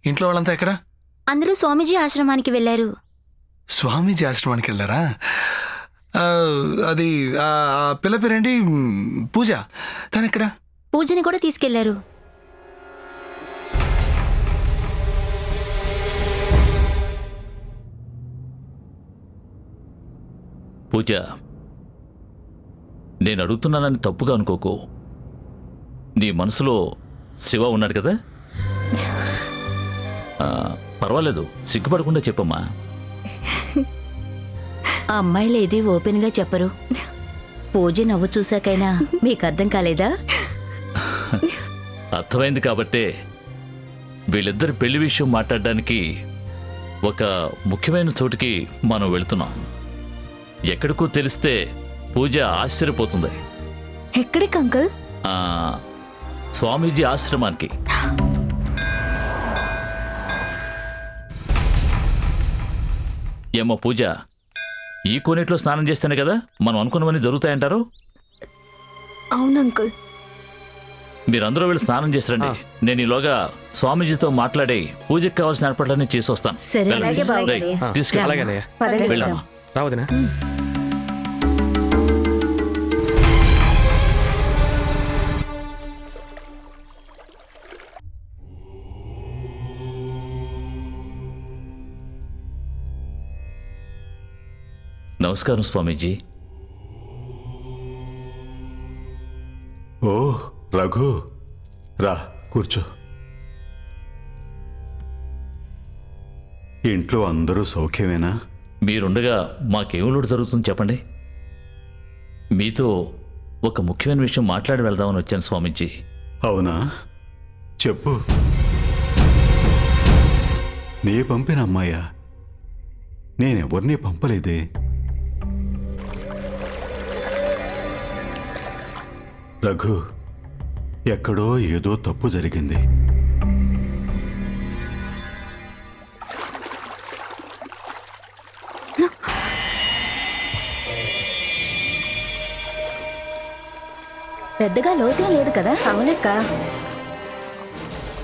ఇంట్లో వాళ్ళంతా ఎక్కడ? అందరూ స్వామీజీ ఆశ్రమానికి వెళ్ళారు. స్వామీజీ ఆశ్రమానికి వెళ్ళారా? అది ఆ పిల్ల పేరేంటి? పూజ. తను ఎక్కడ? పూజని కూడా తీసుకెళ్లారు. పూజ, నేను అడుగుతున్నానని తప్పుగా అనుకోకు. నీ మనసులో శివ ఉన్నాడు కదా? పర్వాలేదు, సిగ్గుపడకుండా చెప్పమ్మా. ఆ అమ్మాయిలు ఏది ఓపెన్గా చెప్పరు. పూజ నవ్వు చూశాకైనా మీకు అర్థం కాలేదా? అర్థమైంది కాబట్టే వీళ్ళిద్దరి పెళ్లి విషయం మాట్లాడడానికి ఒక ముఖ్యమైన చోటుకి మనం వెళుతున్నాం. ఎక్కడికో తెలిస్తే పూజ ఆశ్చర్యపోతుంది. ఎక్కడికి అంకుల్? స్వామీజీ ఆశ్రమానికి. ఏమో పూజ, ఈ కోనేట్లో స్నానం చేస్తేనే కదా మనం అనుకున్నవన్నీ జరుగుతాయంటారు? అవును అంకుల్. మీరందరూ వెళ్ళి స్నానం చేసిరండి. నేను ఈలోగా స్వామీజీతో మాట్లాడి పూజకి కావాల్సిన ఏర్పాట్లన్నీ చేసి వస్తాను. సరే, అలాగే బాబు. తీసుకెళ్ళి పదండి, వెళ్ళమ్మా. రావదినా? నమస్కారం స్వామీజీ. ఓ రఘు, రా కూర్చో. ఇంట్లో అందరూ సౌఖ్యమేనా? మీరుండగా మాకేం లోటు జరుగుతుంది చెప్పండి. మీతో ఒక ముఖ్యమైన విషయం మాట్లాడి వెళ్దామని వచ్చాను స్వామీజీ. అవునా, చెప్పు. నీ పంపిన అమ్మాయా? నేనెవరినీ పంపలేదే. రఘు, ఎక్కడో ఏదో తప్పు జరిగింది. పెద్దగా లోతేం లేదు కదా? అవునక్క.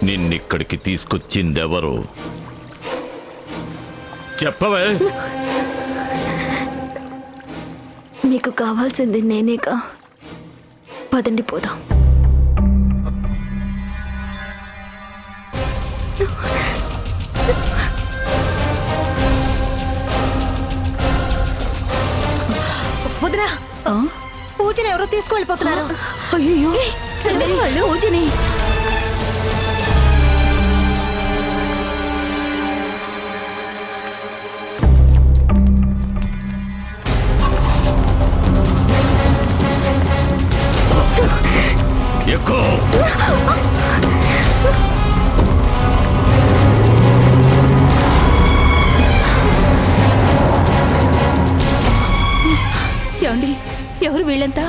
నిన్నిక్కడికి తీసుకొచ్చిందెవరు చెప్పవే? మీకు కావాల్సింది నేనేగా. పదండి పోదాం. వదినా, పూజని ఎవరో తీసుకువెళ్ళిపోతున్నారు. అయ్యో, పూజని. ఎక్కువ ఏమండి, ఎవరు వీళ్ళంతా?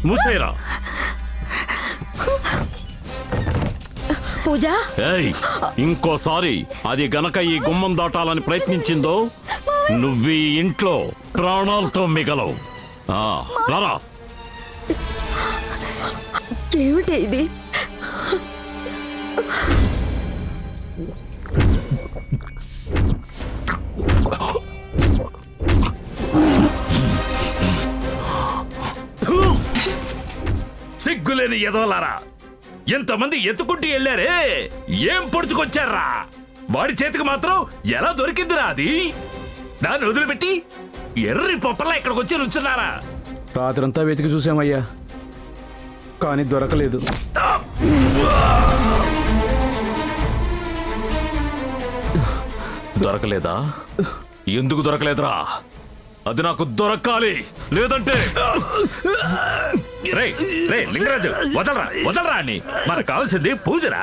మూసేరా. పూజ, ఇంకోసారి అది గనక ఈ గుమ్మం దాటాలని ప్రయత్నించిందో నువ్వు ఈ ఇంట్లో ప్రాణాలతో మిగలవు. రారా. ఏమిటి ఇది? సిగ్గులేని ఎదవలారా, ఎంతమంది ఎత్తుకుంటూ వెళ్ళారే, ఏం పొడుచుకొచ్చారా? వాడి చేతికి మాత్రం ఎలా దొరికిందిరా అది? నన్ను వదిలిపెట్టి ఎర్రి పప్పలా ఇక్కడికి వచ్చి నుంచున్నారా? రాత్రంతా వెతికి చూసామయ్యా, కానీ దొరకలేదు. దొరకలేదా? ఎందుకు దొరకలేదురా? అది నాకు దొరకాలి, లేదంటే రే రే లింగరాజు, వదలరా వదలరా అని. మనకు కావాల్సింది పూజరా.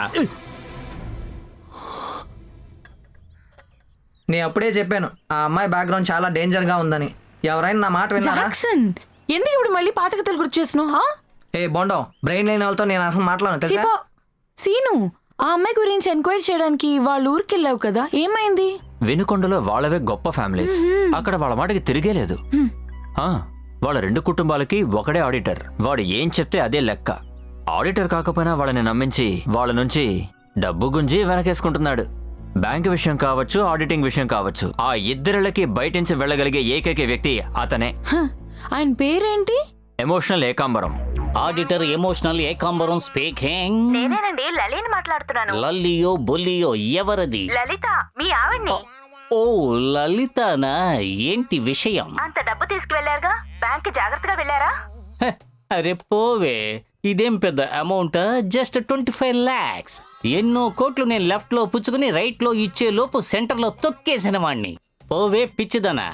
నేను అప్పుడే చెప్పాను ఆ అమ్మాయి బ్యాక్గ్రౌండ్ చాలా డేంజర్ గా ఉందని. ఎవరైనా నా మాట విన్నారా? జాక్సన్, ఎందుకు ఇప్పుడు మళ్ళీ పాత కథలు గుర్తు చేస్తున్నావు? ఏ బొండో, బ్రెయిన్ లేని వాళ్ళతో నేను అసలు మాట్లాడను తెలుసా? చెప్పో సీను, ఆ అమ్మాయి గురించి ఎంక్వైరీ చేయడానికి వాళ్ళ ఊరికి వెళ్ళావు కదా, ఏమైంది? వెనుకొండలో వాళ్ళవే గొప్ప ఫ్యామిలీస్. అక్కడ వాళ్ళ మాటకి తిరిగే లేదు. వాళ్ళ 2 కుటుంబాలకి ఒకడే ఆడిటర్. వాడు ఏం చెప్తే అదే లెక్క. ఆడిటర్ కాకపోయినా వాళ్ళని నమ్మించి వాళ్ళ నుంచి డబ్బు గుంజి వెనకేసుకుంటున్నాడు. బ్యాంక్ విషయం కావచ్చు, ఆడిటింగ్ విషయం కావచ్చు, ఆ ఇద్దరిళ్ళకి బయటించి వెళ్ళగలిగే ఏకైక వ్యక్తి అతనే. ఆయన పేరేంటి? Emotional Ekambaram. Auditor emotional Ekambaram speaking. నేనేనండి, లలిని మాట్లాడుతున్నాను. లల్లియో బొల్లియో ఎవరది? లలిత, మీ ఆవిడ్ని. ఓ లలితానా, ఏంటి విషయం? అంత డబ్బు తీసుకువెళ్లారుగా, బ్యాంక్ జాగ్రత్తగా వెళ్ళారా? హ, అరే పోవే, ఇదేం పెద్ద అమౌంట్, జస్ట్ 25 lakhs. ఎన్నో కోట్లు నేను లెఫ్ట్ లో పుచ్చుకుని రైట్ లో ఇచ్చే లోపు సెంటర్ లో తొక్కేసిన వాణ్ణి. పోవే పిచ్చిదనా,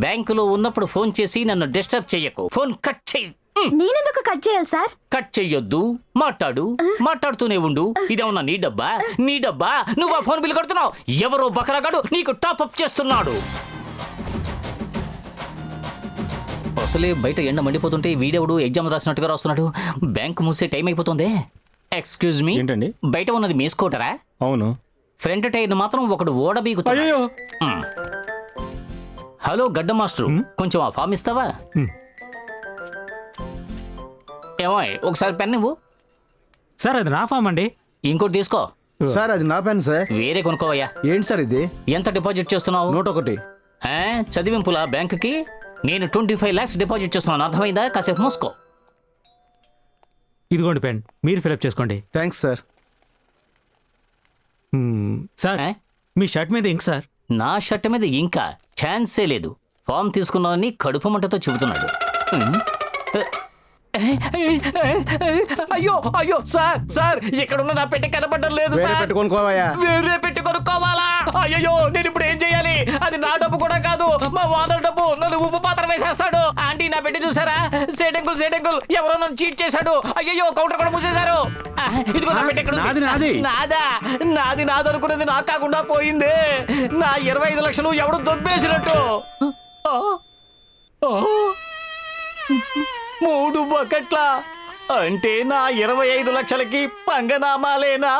బ్యాంకులో ఉన్నప్పుడు ఫోన్ చేసి నన్ను డిస్టర్బ్ చెయ్యకు. ఫోన్ కట్ చెయ్యి. నేనెందుకు కట్ చేయాలి సార్? కట్ చెయ్యొద్దు, మాట్లాడుతూనే ఉండు. ఇదేమన్నా నీ డబ్బా? నీ డబ్బా, నువ్వు ఆ ఫోన్ బిల్ కడుతున్నావు. ఎవరో బకరగాడు నీకు టాప్అప్ చేస్తున్నాడు. అసలే బయట ఎండ మండిపోతుంటే వీడెవడు ఎగ్జామ్ రాసినట్టుగా రాస్తున్నాడు. బ్యాంక్ మూసే టైం అయిపోతుంది. ఎక్స్క్యూజ్ మీ, ఏంటండి? బయట ఉన్నది మీ స్కూటరా? అవును. ఫ్రంట్ టైర్ మాత్రం ఒకడు ఓడబీగుతాడు. హలో గడ్డ మాస్టర్, కొంచెం ఆ ఫామ్ ఇస్తావా? ఏమో ఒకసారి పెన్ ఇవ్వు. సార్ అది నా ఫామ్ అండి. ఇంకోటి తీసుకో. సార్ అది నా పెన్ సార్. వేరే కొనుక్కోవయ్యా. ఏంటి సార్ ఇది? ఎంత డిపాజిట్ చేస్తున్నావు? 101. చదివింపులా బ్యాంకుకి? నేను 25 lakhs డిపాజిట్ చేస్తున్నాను, అర్థమైందా? కాసేపు మూసుకో. ఇదిగోండి పెన్, మీరు ఫిలప్ చేసుకోండి. Thanks sir. సార్, మీ షర్ట్ మీద ఇంక్ సార్. నా షర్ట్ మీద ఇంకా ఛాన్సే లేదు. ఫామ్ తీసుకున్నానని కడుపు మంటతో చెబుతున్నాడు. అయ్యో అయ్యో సార్, సార్ ఇక్కడున్న నా పెట్టె కనపడడం లేదు సార్. పెట్టుకోవాయా? వేరే పెట్టి కొనుక్కోవాలా? అయ్యో నేను ఇప్పుడు ఏం చేయాలి? అది నా డబ్బు కూడా కాదు, మా వాదర్ డబ్బు. నన్ను ఉప్పు పాత్ర వేసేస్తాడు. ఆంటీ నా పెట్టి చూసారా? సేటంకుల్ ఎవరో నన్ను చీట్ చేశాడు. అయ్యో కౌంటర్ కూడా మూసేశారు. ఇదిగో నా పెట్టి ఎక్కడ ఉంది? నాది అనుకున్నది నాకు కాకుండా పోయింది. నా 25 లక్షలు ఎవడు దొబ్బేసినట్టు. 3 బకెట్ల అంటే నా 25 లక్షలకి పంగనామాలేనా?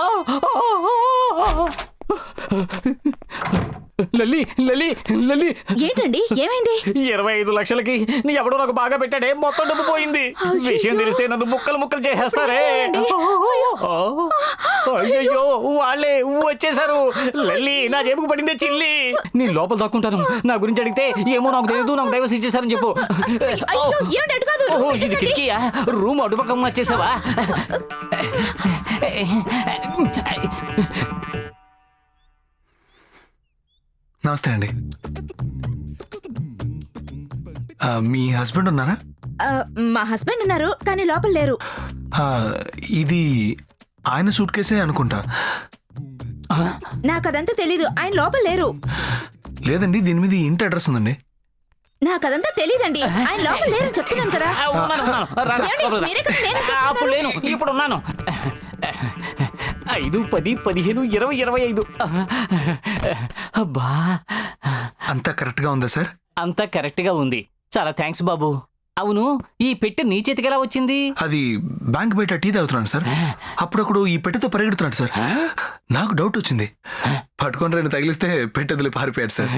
లలి ఏంటండి, ఏమైంది? 25 లక్షలకి ఎవడో నాకు బాగా పెట్టాడే, మొత్తం డబ్బు పోయింది. విషయం తెలిస్తే నన్ను ముక్కలు చేసేస్తారే. అయ్యో వాళ్ళే వచ్చేసారు. లల్లి నా జేబుకు పడిందే చిల్లి. నేను లోపల దాక్కుంటాను. నా గురించి అడిగితే ఏమో నాకు తెలియదు, నాకు డైవర్స్ ఇచ్చేసారని చెప్పు. ఇది కిటికీయా? రూమ్ అడుపక్కం వచ్చేసావా? నమస్తే అండి. మీ హస్బెండ్ ఉన్నారా? మా హస్బెండ్ ఉన్నారు, కానీ లోపల లేరు. ఇది ఆయన సూట్ కేసే అనుకుంటా. నాకు అదంతా తెలీదు, ఆయన లోపల లేరు. లేదండి, దీని మీద ఇంటి అడ్రస్ ఉందండి. నాకు అదంతా తెలీదండి, ఆయన లోపల లేరు చెప్తున్నాను కదా. అప్పుడు లేను, ఇప్పుడు ఉన్నాను. 5, 10, 15, 20, 25. అబ్బా, అంతా కరెక్ట్ గా ఉందా సార్? అంతా కరెక్ట్ గా ఉంది. చాలా థ్యాంక్స్ బాబు. అవును, ఈ పెట్టె నీ చేతికి ఎలా వచ్చింది? అది బ్యాంక్ బయట టీ తాగుతున్నాను సార్. అప్పుడప్పుడు ఈ పెట్టెతో పరిగెడుతున్నాడు సార్. నాకు డౌట్ వచ్చింది, పట్టుకొని రెండు తగిలిస్తే పెట్టెదులు పారిపోయాడు సార్.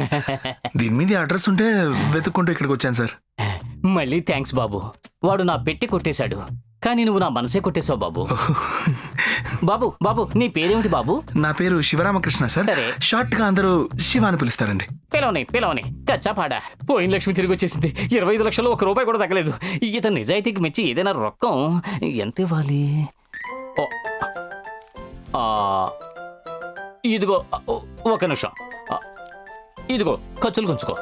దీని మీద అడ్రస్ ఉంటే వెతుక్కుంటూ ఇక్కడికి వచ్చాను సార్. మళ్ళీ థ్యాంక్స్ బాబు. వాడు నా పెట్టి కొట్టేశాడు, కానీ నువ్వు నా మనసే కొట్టేశావు బాబు. బాబు నీ పేరేమిటి బాబు? నా పేరు శివరామకృష్ణ సార్. షార్ట్ గా అందరూ శివ అని పిలుస్తారండి. పిలవని కచ్చాపాడా. పోయిన లక్ష్మి తిరిగి వచ్చేసింది. 25 లక్షలు 1 రూపాయి కూడా తగ్గలేదు. ఇతను నిజాయితీకి మెచ్చి ఏదైనా రొక్కం ఎంత ఇవ్వాలి? ఇదిగో 1 నిమిషం. ఇదిగో ఖర్చులు కొంచుకో.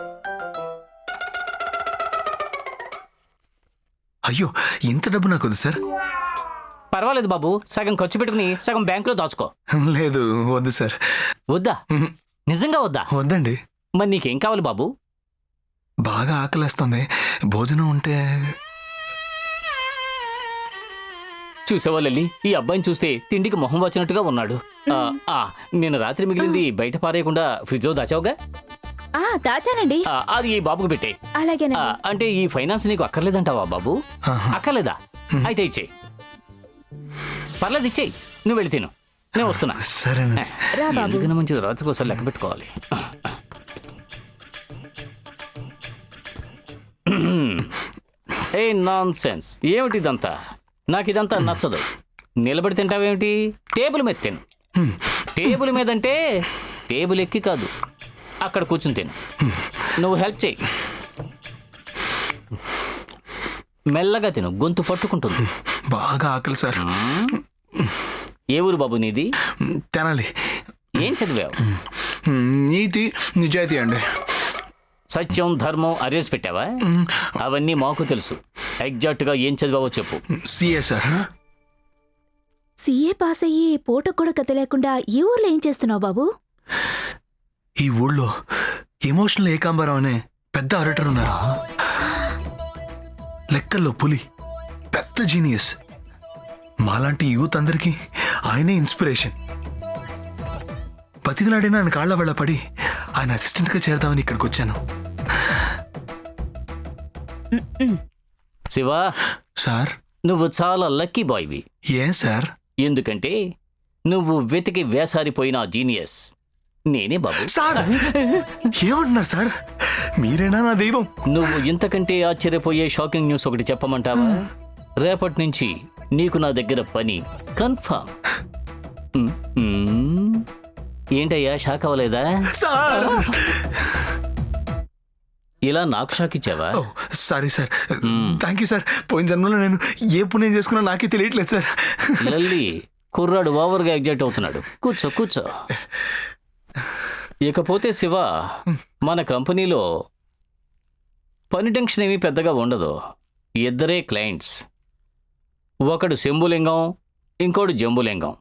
అయ్యో ఇంత డబ్బు నాకు వద్దు సార్. పర్వాలేదు బాబు, సగం ఖర్చు పెట్టుకుని సగం బ్యాంకులో దాచుకో. లేదు వద్దు సార్. వద్దా? మ్మ్. నిజంగా వద్దా? వద్దండి. మరి నీకేం కావాలి బాబు? బాగా ఆకలేస్తుంది, భోజనం ఉంటే. చూసావా లల్లి, ఈ అబ్బాయిని చూస్తే తిండికి మొహం వచ్చినట్టుగా ఉన్నాడు. నిన్న రాత్రి మిగిలింది బయట పారేయకుండా ఫ్రిడ్జ్లో దాచావుగా? దాచానండి. అది ఈ బాబుకు పెట్టే. అలాగేనండి. అంటే ఈ ఫైనాన్స్ నీకు అక్కర్లేదంటావా బాబు? ఆహా. అక్కర్లేదా? అయితే ఇచ్చేయి. పర్లేదు ఇచ్చేయి, నువ్వు వెళ్ళి తిను, నేను వస్తున్నా. సరేనండి. రా బాబు. ఎందుకన్నా మంచిది, రాత్రికి ఒకసారి లెక్క పెట్టుకోవాలి. ఏ నాన్ సెన్స్, ఏమిటి ఇదంతా? నాకు ఇదంతా నచ్చదు. నిలబడి తింటావేమిటి? టేబుల్ మీద తిను. టేబుల్ మీద అంటే టేబుల్ ఎక్కి కాదు, అక్కడ కూర్చుని తిను. నువ్వు హెల్ప్ చేయి. మెల్లగా తిను, గొంతు పట్టుకుంటుంది. బాగా ఆకలి సార్. ఏ ఊరు బాబు నీది? తినాలి. ఏం చదివావు? నీతి నిజాయితీ అండి. సత్యం, ధర్మం అరేసి పెట్టావా? అవన్నీ మాకు తెలుసు. ఎగ్జాక్ట్గా ఏం చదివావో చెప్పు. CA sir. సీఏ పాస్ అయ్యి పూట కూడా కథ లేకుండా ఈ ఊర్లో ఏం చేస్తున్నావు బాబు? ఈ ఊళ్ళో ఎమోషనల్ ఏకాంబరం అనే పెద్ద ఆడిటర్ ఉన్నారు. లెక్కల్లో పులి, పెద్ద జీనియస్. మాలాంటి యూత్ అందరికీ ఆయనే ఇన్స్పిరేషన్. బతికినాడిన ఆయన కాళ్ల వెళ్ళ పడి ఆయన అసిస్టెంట్గా చేరదామని ఇక్కడికి వచ్చాను. శివా సార్. నువ్వు చాలా లక్కీ బాయ్వి. ఏం సార్? ఎందుకంటే నువ్వు వెతికి వేసారిపోయిన జీనియస్ నేనే బాబు. సార్ ఏమంటున్నారు సార్? మీరేనా నా దైవం? నువ్వు ఇంతకంటే ఆశ్చర్యపోయే షాకింగ్ న్యూస్ ఒకటి చెప్పమంటావా? రేపటి నుంచి నీకు నా దగ్గర పని కన్ఫర్మ్. ఏంటయ్యా, షాక్ అవ్వలేదా? సార్ ఇలా నాకు షాక్ ఇచ్చావా? Sorry sir. Thank you sir. పోయిన జన్మలో నేను ఏ పుణ్యం చేసుకున్నా నాకే తెలియట్లేదు సార్. లల్లి, కుర్రాడు ఓవర్గా ఎగ్జైట్ అవుతున్నాడు. కూర్చో కూర్చో. ఇకపోతే శివ, మన కంపెనీలో పని టెన్షన్ ఏమీ పెద్దగా ఉండదు. ఇద్దరే క్లయింట్స్. ఒకడు శంభులింగం, ఇంకోడు జంబులింగం.